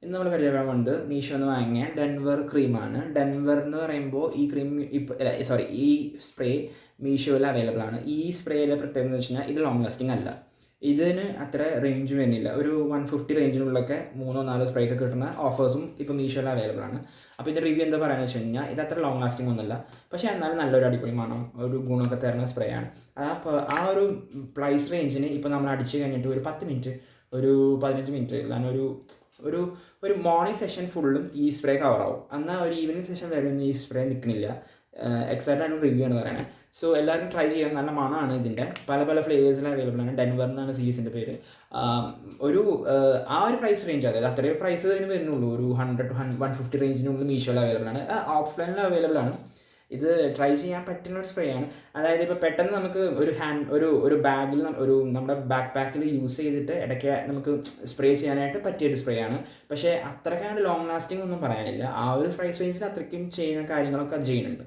ഇന്ന് നമ്മൾ പരിചയപ്പെടാൻ പോകുന്നത് മീഷോ എന്ന് വാങ്ങിയ ഡെൻവർ ക്രീമാണ്. ഡെൻവർ എന്ന് പറയുമ്പോൾ ഈ ക്രീം ഈ സ്പ്രേ മീഷോയിൽ അവൈലബിൾ ആണ്. ഈ സ്പ്രേയുടെ പ്രത്യേകത എന്ന് വെച്ച് കഴിഞ്ഞാൽ ഇത് ലോങ് ലാസ്റ്റിംഗ് അല്ല. ഇതിന് അത്ര റേഞ്ച് വരുന്നില്ല. ഒരു 150 റേഞ്ചിനുള്ളിലൊക്കെ 3-4 സ്പ്രേ ഒക്കെ കിട്ടുന്ന ഓഫേഴ്സും ഇപ്പോൾ മീഷോയിൽ അവൈലബിൾ ആണ്. അപ്പോൾ ഇതിൻ്റെ റിവ്യൂ എന്താ പറയുക വെച്ച് കഴിഞ്ഞാൽ ഇത് അത്ര ലോങ് ലാസ്റ്റിംഗ് ഒന്നുമില്ല, പക്ഷേ എന്നാലും നല്ലൊരു അടിപൊളി മണം, ഒരു ഗുണമൊക്കെ തരുന്ന സ്പ്രേ ആണ്. ആ ഒരു പ്രൈസ് റേഞ്ചിന് ഇപ്പോൾ നമ്മൾ അടിച്ച് കഴിഞ്ഞിട്ട് ഒരു 10 മിനിറ്റ്, ഒരു 15 മിനിറ്റ് അല്ലെങ്കിൽ ഒരു ഒരു മോർണിംഗ് സെഷൻ ഫുള്ളും ഈ സ്പ്രേ കവറാവും. എന്നാൽ ഒരു ഈവനിങ് സെഷൻ വരെ ഒന്നും ഈ സ്പ്രേ നിൽക്കുന്നില്ല. എക്സാക്റ്റ് ആയിട്ടുള്ള റിവ്യൂ ആണ് പറയുന്നത്. സോ എല്ലാവരും ട്രൈ ചെയ്യാൻ. നല്ല മണമാണ് ഇതിൻ്റെ. പല ഫ്ലേവേഴ്സിൽ അവൈലബിൾ ആണ്. ഡെൻവർ എന്നാണ് സീരീസിൻ്റെ പേര്. ആ ഒരു പ്രൈസ് റേഞ്ച്, അതായത് അത്രയും പ്രൈസ് ഇതിന് വരുന്നുള്ളൂ. ഒരു 100 to 150 റേഞ്ചിനുള്ളിൽ മീഷോയിൽ അവൈലബിൾ ആണ്. ഓഫ്ലൈനിൽ അവൈലബിൾ ആണ്. ഇത് ട്രൈ ചെയ്യാൻ പറ്റുന്ന ഒരു സ്പ്രേ ആണ്. അതായത് ഇപ്പോൾ പെട്ടെന്ന് നമുക്ക് ഒരു ബാഗിൽ നമ്മുടെ ബാക്ക് പാക്കിൽ യൂസ് ചെയ്തിട്ട് ഇടയ്ക്ക് നമുക്ക് സ്പ്രേ ചെയ്യാനായിട്ട് പറ്റിയൊരു സ്പ്രേ ആണ്. പക്ഷേ അത്രയ്ക്കാണ്ട് ലോങ് ലാസ്റ്റിംഗ് ഒന്നും പറയാനില്ല. ആ ഒരു പ്രൈസ് റേഞ്ചിൽ അത്രയ്ക്കും ചെയ്യുന്ന കാര്യങ്ങളൊക്കെ അത് ചെയ്യുന്നുണ്ട്.